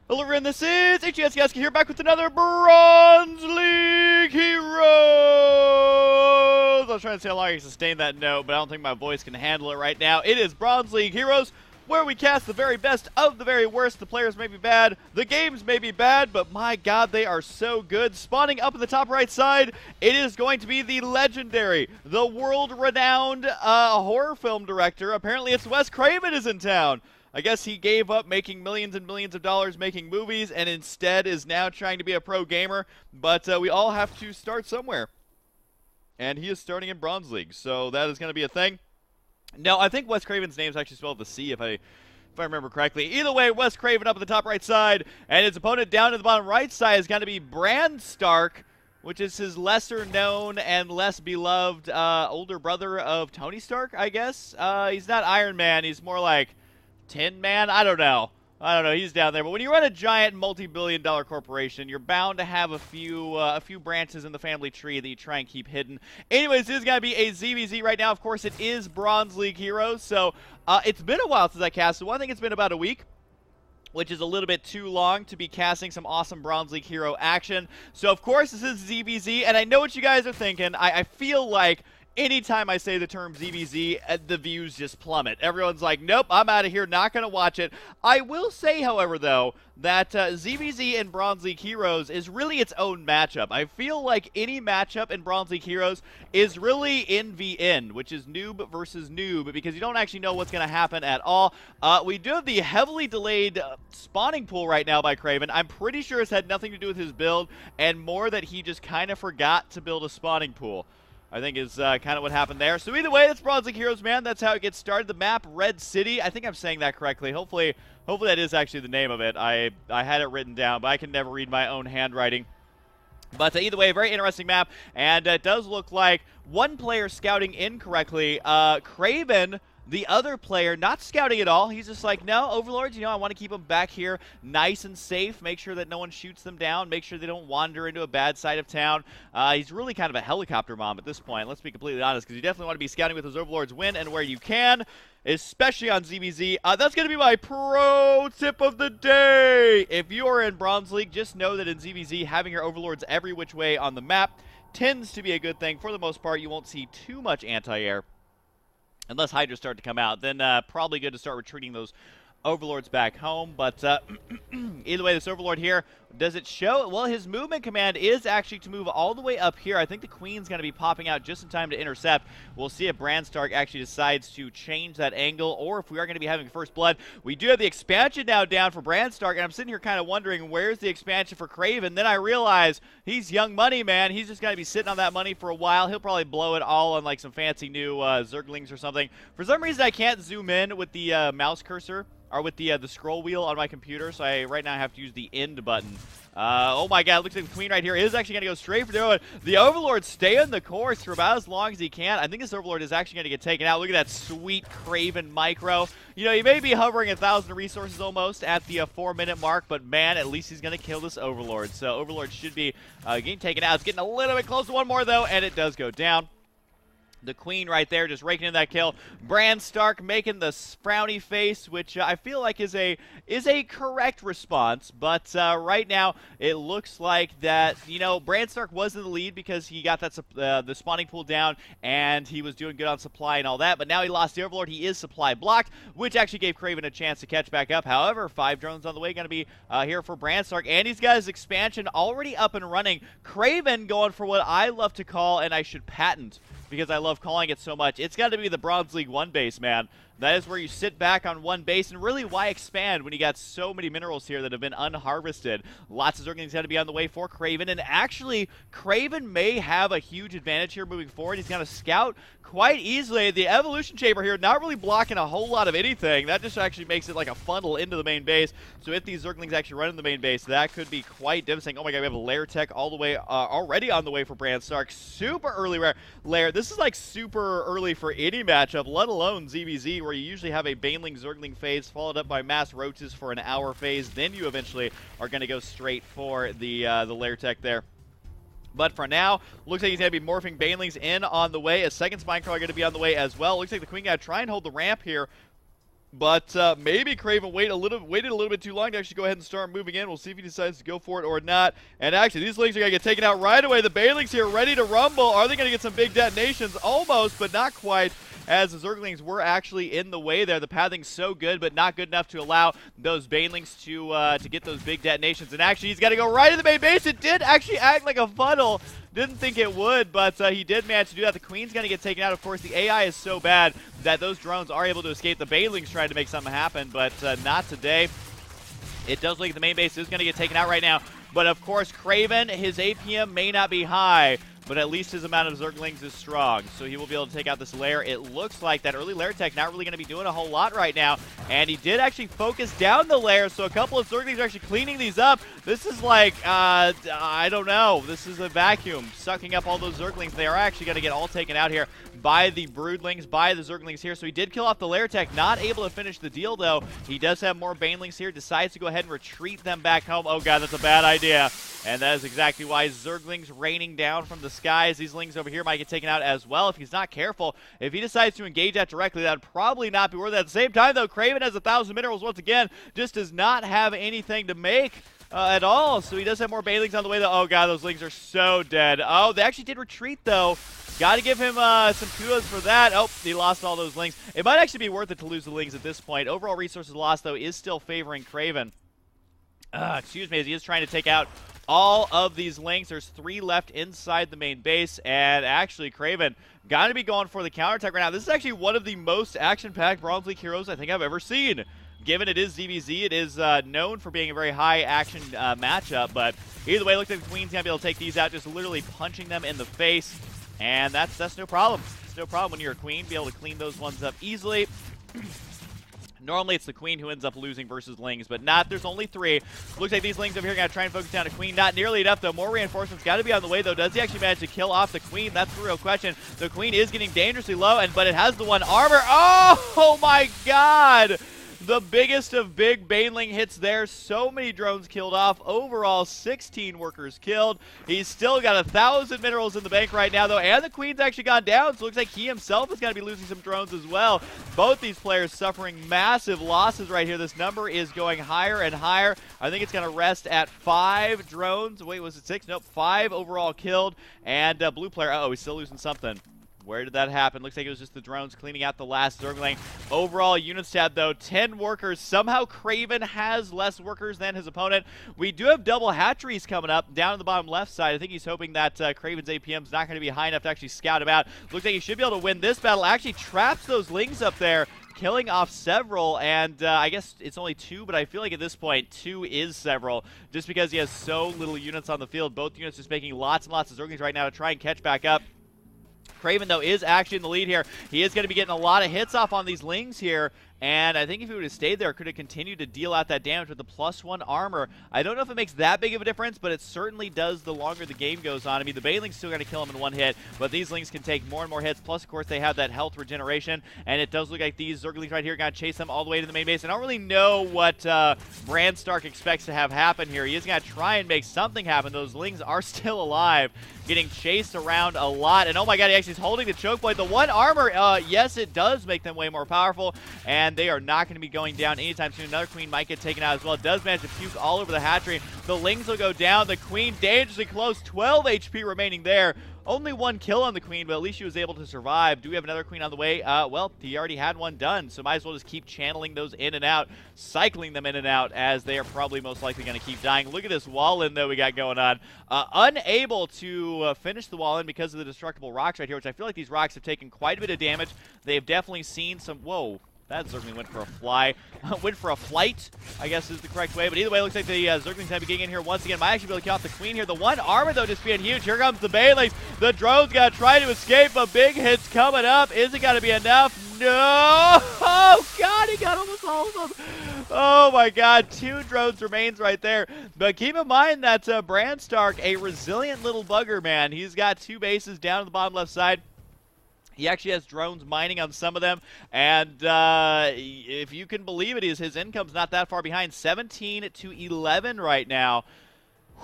Hello everyone, this is HGS here back with another Bronze League Heroes! I was trying to see how long I can sustain that note, but I don't think my voice can handle it right now. It is Bronze League Heroes, where we cast the very best of the very worst. The players may be bad, the games may be bad, but my god, they are so good. Spawning up in the top right side, it is going to be the legendary, the world-renowned horror film director. Apparently it's Wes Craven is in town. I guess he gave up making millions and millions of dollars making movies and instead is now trying to be a pro gamer. But we all have to start somewhere. And he is starting in Bronze League, so that is going to be a thing. No, I think Wes Craven's name is actually spelled with a C if I remember correctly. Either way, Wes Craven up at the top right side, and his opponent down to the bottom right side is going to be BRANSTARK, which is his lesser known and less beloved older brother of Tony Stark, I guess. He's not Iron Man, he's more like Tin Man? I don't know. He's down there. But when you run a giant multi-billion-dollar corporation, you're bound to have a few branches in the family tree that you try and keep hidden. Anyways, this is going to be a ZVZ right now. Of course, it is Bronze League Heroes. So it's been a while since I casted one. I think it's been about a week, which is a little bit too long to be casting some awesome Bronze League Hero action. So, of course, this is ZVZ. And I know what you guys are thinking. I feel like anytime I say the term ZVZ, the views just plummet. Everyone's like, nope, I'm out of here, not going to watch it. I will say, however, though, that ZVZ in Bronze League Heroes is really its own matchup. I feel like any matchup in Bronze League Heroes is really NVN, which is noob versus noob, because you don't actually know what's going to happen at all. We do have the heavily delayed spawning pool right now by Kraven. I'm pretty sure it's had nothing to do with his build, and more that he just kind of forgot to build a spawning pool, I think is kind of what happened there. So either way, that's Bronze League Heroes, man. That's how it gets started. The map, Red City. I think I'm saying that correctly. Hopefully that is actually the name of it. I had it written down, but I can never read my own handwriting. But either way, a very interesting map, and it does look like one player scouting incorrectly. Kraven, the other player, not scouting at all. He's just like, no, Overlords, I want to keep them back here nice and safe, make sure that no one shoots them down, make sure they don't wander into a bad side of town. He's really kind of a helicopter mom at this point, let's be completely honest, because you definitely want to be scouting with those Overlords when and where you can, especially on ZVZ. That's going to be my pro tip of the day. If you are in Bronze League, just know that in ZVZ, having your Overlords every which way on the map tends to be a good thing. For the most part, you won't see too much anti-air. Unless Hydras start to come out, then probably good to start retreating those Overlords back home. But either way, this Overlord here, does it show? Well, his movement command is actually to move all the way up here. I think the Queen's going to be popping out just in time to intercept. We'll see if BRANSTARK actually decides to change that angle, or if we are going to be having First Blood. We do have the expansion now down for BRANSTARK, and I'm sitting here kind of wondering, where's the expansion for Kraven? Then I realize he's young money, man. He's just going to be sitting on that money for a while. He'll probably blow it all on like some fancy new zerglings or something. For some reason, I can't zoom in with the mouse cursor, or with the scroll wheel on my computer, so right now I have to use the end button. Oh my god, looks like the Queen right here is actually going to go straight for the Overlord. The Overlord stay on the course for about as long as he can. I think this Overlord is actually going to get taken out. Look at that sweet Kraven micro. He may be hovering 1,000 resources almost at the 4-minute mark, but man, at least he's going to kill this Overlord. So Overlord should be getting taken out. It's getting a little bit close to one more though, and it does go down. The Queen right there just raking in that kill. BRANSTARK making the frowny face, which I feel like is a correct response. But right now, it looks like that, BRANSTARK was in the lead because he got that the spawning pool down, and he was doing good on supply and all that. But now he lost the Overlord. He is supply blocked, which actually gave Kraven a chance to catch back up. However, 5 drones on the way, going to be here for BRANSTARK. And he's got his expansion already up and running. Kraven going for what I love to call, and I should patent, because I love calling it so much, it's got to be the Bronze League 1 base, man. That is where you sit back on one base, and really, why expand when you got so many minerals here that have been unharvested? Lots of Zerglings got to be on the way for Kraven, and actually, Kraven may have a huge advantage here moving forward. He's going to scout quite easily. The Evolution Chamber here not really blocking a whole lot of anything. That just actually makes it like a funnel into the main base. So if these Zerglings actually run in the main base, that could be quite devastating. Oh my god, we have a Lair Tech all the way, already on the way for BRANSTARK. Super early Lair. This is like super early for any matchup, let alone ZVZ, where you usually have a Baneling Zergling phase followed up by mass Roaches for an hour phase. Then you eventually are going to go straight for the Lair Tech there. But for now, looks like he's going to be morphing Banelings in on the way. A second Spine Crawler going to be on the way as well. Looks like the Queen going to try and hold the ramp here But maybe Kraven waited a little bit too long to actually go ahead and start moving in. We'll see if he decides to go for it or not. And actually, these lings are going to get taken out right away. The Banelings here ready to rumble. Are they going to get some big detonations? Almost, but not quite, as the zerglings were actually in the way there. The pathing's so good, but not good enough to allow those Banelings to get those big detonations. And actually, he's got to go right in the main base. It did actually act like a funnel. Didn't think it would, but he did manage to do that. The Queen's going to get taken out. Of course, the AI is so bad that those drones are able to escape. The Banelings tried to make something happen, but not today. It does look like the main base is going to get taken out right now. But of course, Kraven, his APM may not be high, but at least his amount of zerglings is strong, so he will be able to take out this lair. It looks like that early lair tech not really going to be doing a whole lot right now, and he did actually focus down the lair, so a couple of zerglings are actually cleaning these up. This is like, I don't know, this is a vacuum sucking up all those zerglings. They are actually going to get all taken out here by the broodlings, by the zerglings here. So he did kill off the lair tech, not able to finish the deal though. He does have more banelings here, decides to go ahead and retreat them back home. Oh god, that's a bad idea. And that is exactly why zerglings raining down from the skies. These lings over here might get taken out as well if he's not careful. If he decides to engage that directly, that would probably not be worth it. At the same time though, Kraven has 1,000 minerals once again, just does not have anything to make at all. So he does have more banelings on the way though. Oh god, those lings are so dead. Oh, they actually did retreat though. Got to give him some kudos for that. Oh, he lost all those lings. It might actually be worth it to lose the lings at this point. Overall resources lost, though, is still favoring Kraven. Excuse me, as he is trying to take out all of these lings. There's 3 left inside the main base, and actually Kraven got to be going for the counterattack right now. This is actually one of the most action-packed Bronze League heroes I think I've ever seen. Given it is ZVZ, it is known for being a very high-action matchup, but either way, looks like the Queen's going to be able to take these out, just literally punching them in the face. And that's no problem. It's no problem when you're a queen, be able to clean those ones up easily. Normally it's the queen who ends up losing versus lings, but not. There's only 3. Looks like these lings over here are going to try and focus down a queen. Not nearly enough, though. More reinforcements got to be on the way, though. Does he actually manage to kill off the queen? That's the real question. The queen is getting dangerously low, but it has the 1 armor. Oh my god! The biggest of big Baneling hits there. So many drones killed off. Overall, 16 workers killed. He's still got 1,000 minerals in the bank right now, though, and the Queen's actually gone down, so it looks like he himself is going to be losing some drones as well. Both these players suffering massive losses right here. This number is going higher and higher. I think it's going to rest at 5 drones. Wait, was it 6? Nope, 5 overall killed. And blue player, uh-oh, he's still losing something. Where did that happen? Looks like it was just the drones cleaning out the last zergling. Overall units tab, though, 10 workers. Somehow Kraven has less workers than his opponent. We do have double hatcheries coming up down on the bottom left side. I think he's hoping that Kraven's APM is not going to be high enough to actually scout him out. Looks like he should be able to win this battle. Actually traps those lings up there, killing off several, and I guess it's only 2, but I feel like at this point 2 is several, just because he has so little units on the field. Both units just making lots and lots of zerglings right now to try and catch back up. Kraven, though, is actually in the lead here. He is going to be getting a lot of hits off on these lings here, and I think if he would have stayed there, could have continued to deal out that damage with the +1 armor. I don't know if it makes that big of a difference, but it certainly does the longer the game goes on. I mean, the Baneling's still going to kill him in 1 hit, but these lings can take more and more hits. Plus, of course, they have that health regeneration, and it does look like these zerglings right here are going to chase them all the way to the main base. I don't really know what BRANSTARK expects to have happen here. He is going to try and make something happen. Those lings are still alive, getting chased around a lot, and oh my god, he actually is holding the choke point. The 1 armor, yes, it does make them way more powerful, and they are not going to be going down anytime soon. Another queen might get taken out as well. It does manage to puke all over the hatchery. The lings will go down. The queen dangerously close, 12 HP remaining there. Only 1 kill on the queen, but at least she was able to survive. Do we have another queen on the way? Well, he already had 1 done, so might as well just keep channeling those in and out, cycling them in and out, as they are probably most likely going to keep dying. Look at this wall in, though, we got going on. Unable to finish the wall in because of the destructible rocks right here, which I feel like these rocks have taken quite a bit of damage. They have definitely seen some... Whoa. That Zergling went for a fly. Went for a flight, I guess is the correct way. But either way, it looks like the Zerglings have to be getting in here once again. Might actually be able to kill off the queen here. The 1 armor, though, just being huge. Here comes the Banelings. The drone's got to try to escape, but big hits coming up. Is it going to be enough? No! Oh, God, he got almost all of them. Oh, my God. 2 drones remains right there. But keep in mind that BRANSTARK, a resilient little bugger, man. He's got 2 bases down on the bottom left side. He actually has drones mining on some of them, and if you can believe it, his income's not that far behind. 17 to 11 right now.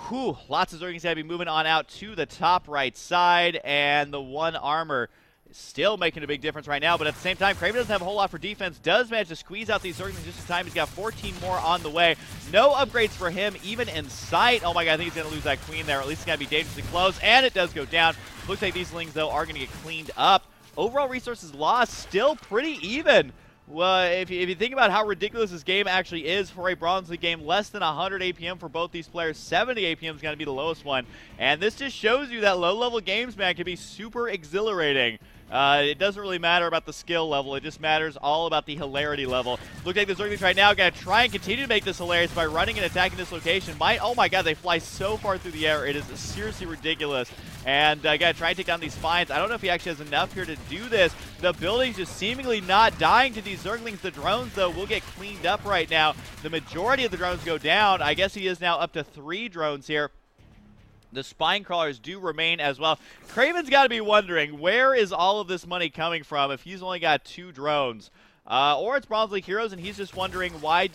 Whew, lots of zerglings got to be moving on out to the top right side, and the 1 armor Still making a big difference right now, but at the same time, Kraven doesn't have a whole lot for defense. Does manage to squeeze out these zerglings just in time. He's got 14 more on the way. No upgrades for him, even in sight. Oh my god, I think he's going to lose that queen there. At least it's going to be dangerously close, and it does go down. Looks like these lings, though, are going to get cleaned up. Overall resources lost, still pretty even. Well, if you think about how ridiculous this game actually is for a Bronze League game, less than 100 APM for both these players. 70 APM is going to be the lowest one. And this just shows you that low-level games, man, can be super exhilarating. It doesn't really matter about the skill level. It just matters all about the hilarity level. Look like the Zerglings right now going to try and continue to make this hilarious by running and attacking this location. Oh my god, they fly so far through the air. It is seriously ridiculous. And got to try and take down these spines. I don't know if he actually has enough here to do this. The building's just seemingly not dying to these Zerglings. The drones, though, will get cleaned up right now. The majority of the drones go down. I guess he is now up to 3 drones here. The spine crawlers do remain as well. Kraven's got to be wondering, where is all of this money coming from if he's only got 2 drones? Or it's Bronze League Heroes, and he's just wondering, why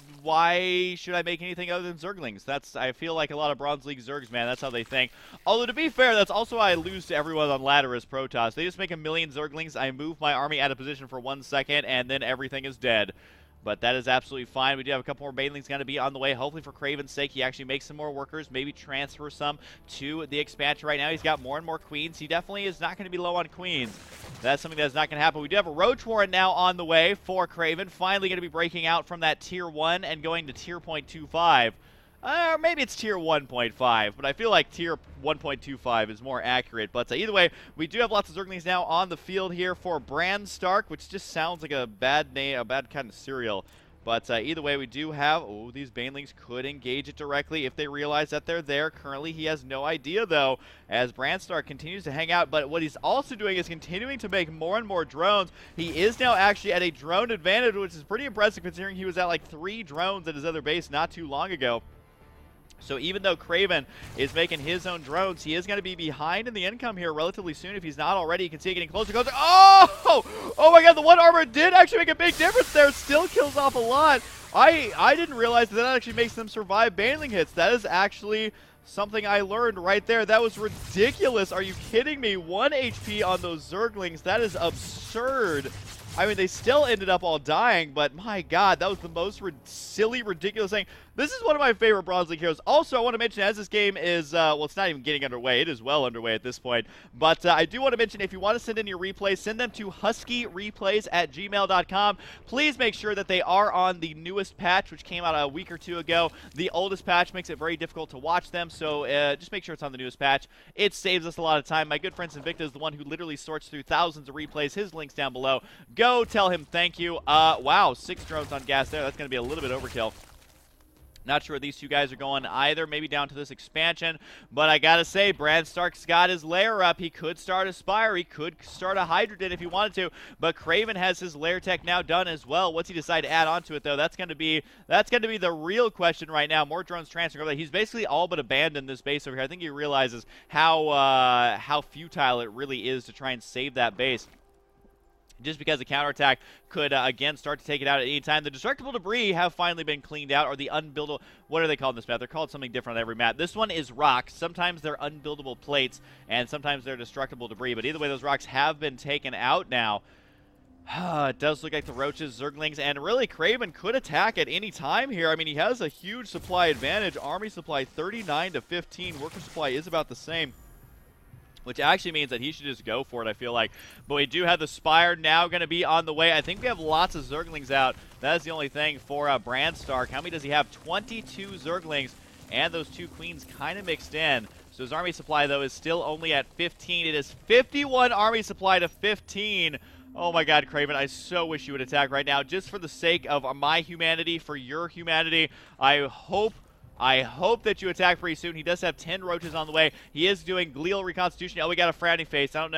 should I make anything other than Zerglings? I feel like a lot of Bronze League Zergs, man. That's how they think. Although, to be fair, that's also why I lose to everyone on ladder as Protoss. They just make a million Zerglings, I move my army out of position for 1 second, and then everything is dead. But that is absolutely fine. We do have a couple more Banelings going to be on the way. Hopefully for Kraven's sake, he actually makes some more workers, maybe transfer some to the expansion. Right now, he's got more and more queens. He definitely is not going to be low on queens. That's something that's not going to happen. We do have a Roach Warren now on the way for Kraven. Finally going to be breaking out from that Tier 1 and going to Tier 0.25. Or maybe it's Tier 1.5, but I feel like Tier 1.25 is more accurate. But either way, we do have lots of Zerglings now on the field here for BRANSTARK, which just sounds like a bad name, a bad kind of cereal. But either way, we do have, these Banelings could engage it directly if they realize that they're there. Currently, he has no idea, though, as BRANSTARK continues to hang out. But what he's also doing is continuing to make more and more drones. He is now actually at a drone advantage, which is pretty impressive considering he was at like 3 drones at his other base not too long ago. So even though Kraven is making his own drones, he is going to be behind in the income here relatively soon if he's not already. You can see it getting closer. Oh my god, the 1 armor did actually make a big difference there. Still kills off a lot. I didn't realize that actually makes them survive Baneling hits. That is actually something I learned right there. That was ridiculous. Are you kidding me? 1 HP on those Zerglings. That is absurd. I mean, they still ended up all dying, but my god, that was the most silly, ridiculous thing. This is one of my favorite Bronze League heroes. Also, I want to mention, as this game is, well, it's not even getting underway. It is well underway at this point. But I do want to mention, if you want to send in your replays, send them to huskyreplays@gmail.com. Please make sure that they are on the newest patch, which came out a week or 2 ago. The oldest patch makes it very difficult to watch them, so just make sure it's on the newest patch. It saves us a lot of time. My good friend Invicta is the one who literally sorts through thousands of replays. His link's down below. Go tell him thank you. Wow, 6 drones on gas there. That's going to be a little bit overkill. Not sure where these 2 guys are going either. Maybe down to this expansion. But I gotta say, BRANSTARK's got his lair up. He could start a Spire. He could start a Hydrogen if he wanted to. But Kraven has his lair tech now done as well. What's he decide to add on to it, though? That's gonna be the real question right now. More drones transferring over there. He's basically all but abandoned this base over here. I think he realizes how futile it really is to try and save that base. Just because the counterattack could, again, start to take it out at any time. The destructible debris have finally been cleaned out, or the unbuildable... What are they called in this map? They're called something different on every map. This one is rocks. Sometimes they're unbuildable plates, and sometimes they're destructible debris. But either way, those rocks have been taken out now. It does look like the Roaches, Zerglings, and really Kraven could attack at any time here. I mean, he has a huge supply advantage. Army supply 39 to 15. Worker supply is about the same, which actually means that he should just go for it, I feel like. But we do have the Spire now going to be on the way. I think we have lots of Zerglings out. That is the only thing for BRANSTARK. How many does he have? 22 Zerglings, and those 2 queens kind of mixed in. So his army supply, though, is still only at 15. It is 51 army supply to 15. Oh my god, Kraven, I so wish you would attack right now. Just for the sake of my humanity, for your humanity, I hope that you attack pretty soon. He does have 10 Roaches on the way. He is doing glial reconstitution. Oh, we got a frowny face. I don't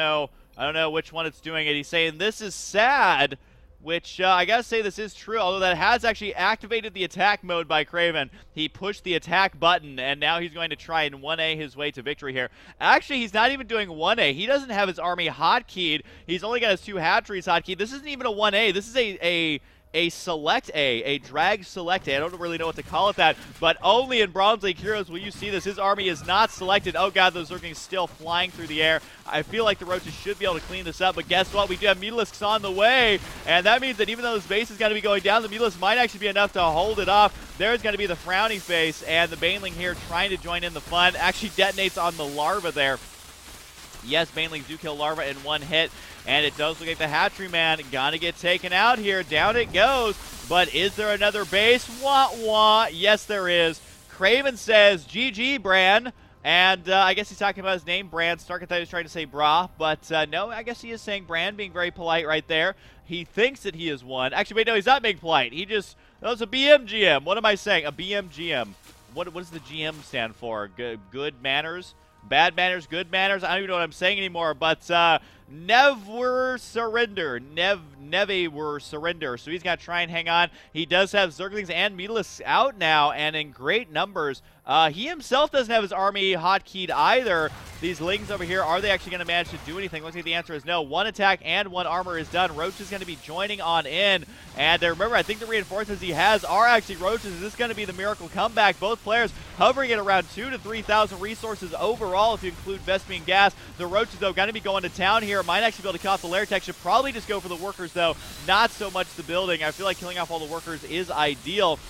know which one it's doing it. He's saying, this is sad, which I gotta say this is true, although that has actually activated the attack mode by Kraven. He pushed the attack button, and now he's going to try and 1A his way to victory here. Actually, he's not even doing 1A. He doesn't have his army hotkeyed. He's only got his 2 hatcheries hotkeyed. This isn't even a 1A. This is a a select a drag select A. I don't really know what to call it that, but only in Bronze League Heroes will you see this. His army is not selected. Oh god, those Zerglings still flying through the air. I feel like the Roaches should be able to clean this up, but guess what? We do have Mutalisks on the way, and that means that even though this base is going to be going down, the Mutalisks might actually be enough to hold it off. There's going to be the frowning face, and the Baneling here trying to join in the fun. Actually detonates on the larva there. Yes, Banelings do kill larva in one hit, and it does look like the hatchery man gonna get taken out here. Down it goes, but is there another base? Wah wah. Yes, there is. Kraven says, GG, Bran. And I guess he's talking about his name, BRANSTARK. I thought he was trying to say bra, but no, I guess he is saying Bran, being very polite right there. He thinks that he is one. Actually, wait, no, he's not being polite. He just, that was a BMGM. What am I saying? A BMGM. What does the GM stand for? Good manners? Bad manners, good manners. I don't even know what I'm saying anymore, but never surrender. Never surrender. So he's got to try and hang on. He does have Zerglings and Mutalisks out now, and in great numbers. He himself doesn't have his army hotkeyed either. These Lings over here, are they actually going to manage to do anything? Looks like the answer is no. One attack and one armor is done. Roach is going to be joining on in. And remember, I think the reinforcements he has are actually Roaches. Is this going to be the miracle comeback? Both players hovering at around 2,000 to 3,000 resources overall if you include Vespine gas. The Roaches, though, going to be going to town here. Might actually be able to kill off the lair tech. Should probably just go for the workers, though. Not so much the building. I feel like killing off all the workers is ideal.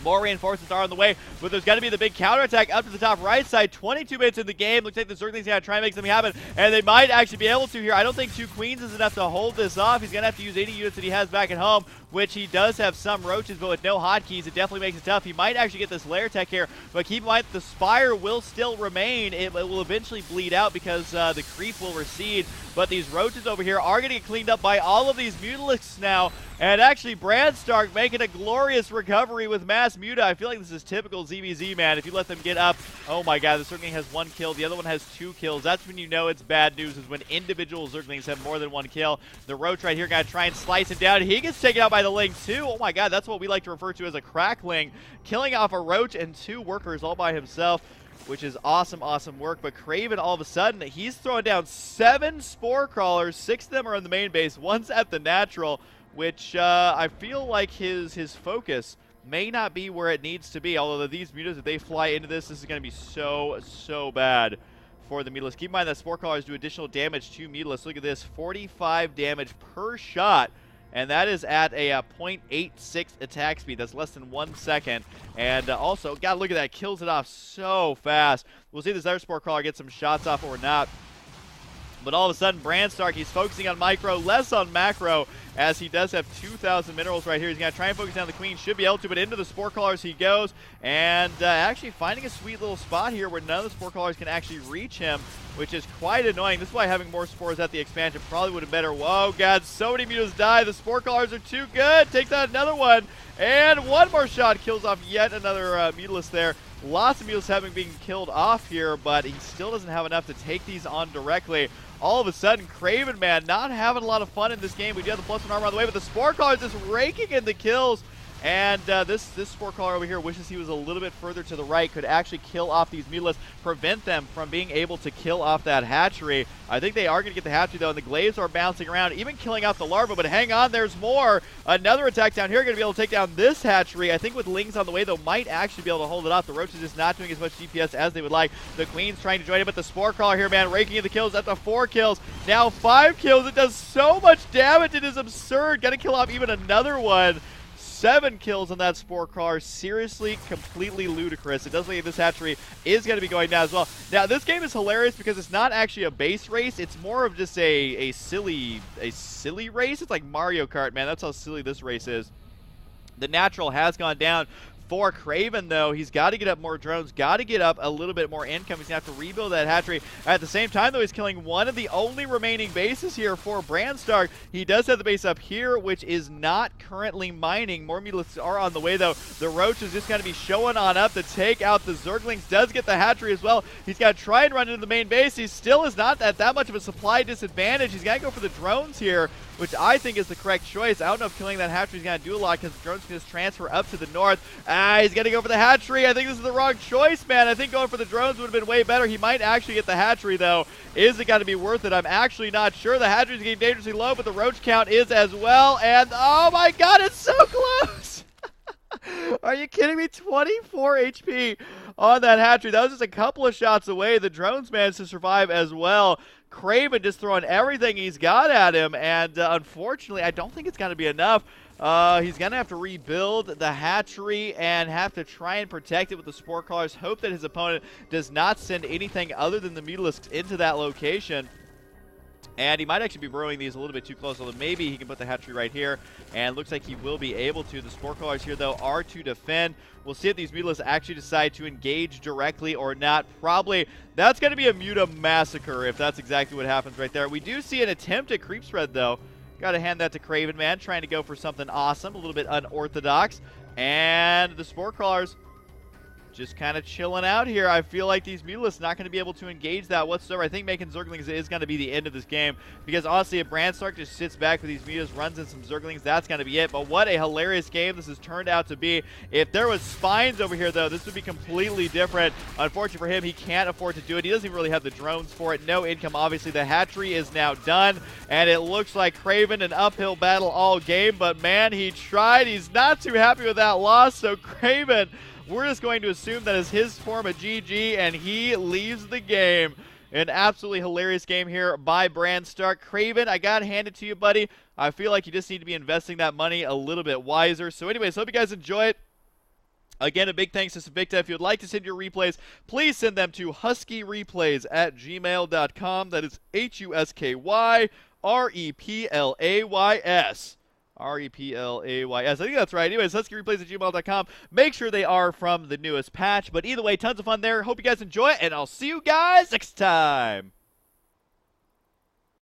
More reinforcements are on the way, but there's got to be the big counterattack up to the top right side. 22 minutes in the game. Looks like the Zerglings going to try and make something happen, and they might actually be able to here. I don't think 2 Queens is enough to hold this off. He's going to have to use 80 units that he has back at home, which he does have some Roaches, but with no hotkeys, it definitely makes it tough. He might actually get this lair tech here, but keep in mind the Spire will still remain. It will eventually bleed out because the creep will recede, but these Roaches over here are going to get cleaned up by all of these Mutalisks now. And actually, BRANSTARK making a glorious recovery with mass Muta. I feel like this is typical ZBZ, man. If you let them get up, oh my god, the Zergling has 1 kill. The other one has 2 kills. That's when you know it's bad news, is when individual Zerglings have more than 1 kill. The Roach right here got to try and slice him down. He gets taken out by the Ling, too. Oh my god, that's what we like to refer to as a crackling. Killing off a Roach and 2 workers all by himself, which is awesome, awesome work. But Kraven, all of a sudden, he's throwing down 7 Spore Crawlers. 6 of them are in the main base. 1's at the natural, which I feel like his focus may not be where it needs to be. Although these Mutas, if they fly into this is going to be so bad for the Mutalisks. Keep in mind that Spore Crawlers do additional damage to Mutalisks. Look at this, 45 damage per shot. And that is at a 0.86 attack speed. That's less than 1 second. And also, God, look at that. Kills it off so fast. We'll see if this other Spore Crawler gets some shots off or not. But all of a sudden, BRANSTARK, he's focusing on micro, less on macro, as he does have 2,000 minerals right here. He's going to try and focus down the Queen. Should be able to, but into the Spore Crawlers he goes. And actually finding a sweet little spot here where none of the Spore Crawlers can actually reach him, which is quite annoying. This is why having more Spores at the expansion probably would have been better. Whoa, God, so many Mutas die. The Spore Crawlers are too good. Takes out another one. And one more shot kills off yet another Mutalisk there. Lots of Mutalisks having been killed off here, but he still doesn't have enough to take these on directly. All of a sudden, Kraven, man, not having a lot of fun in this game. We do have the +1 armor on the way, but the Spore Crawler is just raking in the kills. And this Spore Crawler over here wishes he was a little bit further to the right, could actually kill off these Mutalisks, prevent them from being able to kill off that hatchery. I think they are going to get the hatchery, though, and the Glaives are bouncing around, even killing out the larva, but hang on, there's more. Another attack down here, going to be able to take down this hatchery. I think with Lings on the way, though, might actually be able to hold it off. The Roach is just not doing as much DPS as they would like. The Queen's trying to join in, but the Spore Crawler here, man, raking in the kills. That's 4 kills, now 5 kills. It does so much damage, it is absurd. Got to kill off even another one. 7 kills on that Spore Crawler. Seriously, completely ludicrous. It does look like this hatchery is going to be going down as well. Now, this game is hilarious because it's not actually a base race. It's more of just a silly race. It's like Mario Kart, man. That's how silly this race is. The natural has gone down. For Kraven, though, he's got to get up more drones, got to get up a little bit more income. He's going to have to rebuild that hatchery. At the same time, though, he's killing one of the only remaining bases here for BRANSTARK. He does have the base up here, which is not currently mining. More Mutalisks are on the way, though. The Roach is just going to be showing on up to take out the Zerglings. Does get the hatchery as well. He's got to try and run into the main base. He still is not at that much of a supply disadvantage. He's got to go for the drones here. which I think is the correct choice. I don't know if killing that hatchery is going to do a lot because the drones can just transfer up to the north. He's going to go for the hatchery. I think this is the wrong choice, man. I think going for the drones would have been way better. He might actually get the hatchery, though. Is it going to be worth it? I'm actually not sure. The hatchery is getting dangerously low, but the roach count is as well. And, oh my god, it's so close! Are you kidding me? 24 HP on that hatchery. That was just a couple of shots away. The drones managed to survive as well. Kraven just throwing everything he's got at him, and unfortunately, I don't think it's going to be enough. He's going to have to rebuild the hatchery and have to try and protect it with the spore crawlers. Hope that his opponent does not send anything other than the mutalisks into that location. And he might actually be burrowing these a little bit too close, although maybe he can put the hatchery right here. And looks like he will be able to. The spore crawlers here, though, are to defend. We'll see if these mutalisks actually decide to engage directly or not. Probably. That's going to be a Muta massacre if that's exactly what happens right there. We do see an attempt at creep spread, though. Got to hand that to Kraven, man. Trying to go for something awesome, a little bit unorthodox. And the spore crawlers just kind of chilling out here. I feel like these mutalisks not going to be able to engage that whatsoever. I think making zerglings is going to be the end of this game because honestly, if BRANSTARK just sits back with these mutas, runs in some zerglings, that's going to be it. But what a hilarious game this has turned out to be. If there was spines over here, though, this would be completely different. Unfortunately for him, he can't afford to do it. He doesn't even really have the drones for it. No income, obviously. The hatchery is now done, and it looks like Kraven an uphill battle all game. But man, he tried. He's not too happy with that loss. So Kraven, we're just going to assume that is his form of GG, and he leaves the game. An absolutely hilarious game here by BRANSTARK. Kraven, I got to hand it to you, buddy. I feel like you just need to be investing that money a little bit wiser. So anyways, hope you guys enjoy it. Again, a big thanks to Savicta. If you'd like to send your replays, please send them to huskyreplays@gmail.com. That is HUSKYREPLAYS. REPLAYS. I think that's right. Anyways, huskyreplays@gmail.com. Make sure they are from the newest patch. But either way, tons of fun there. Hope you guys enjoy it, and I'll see you guys next time.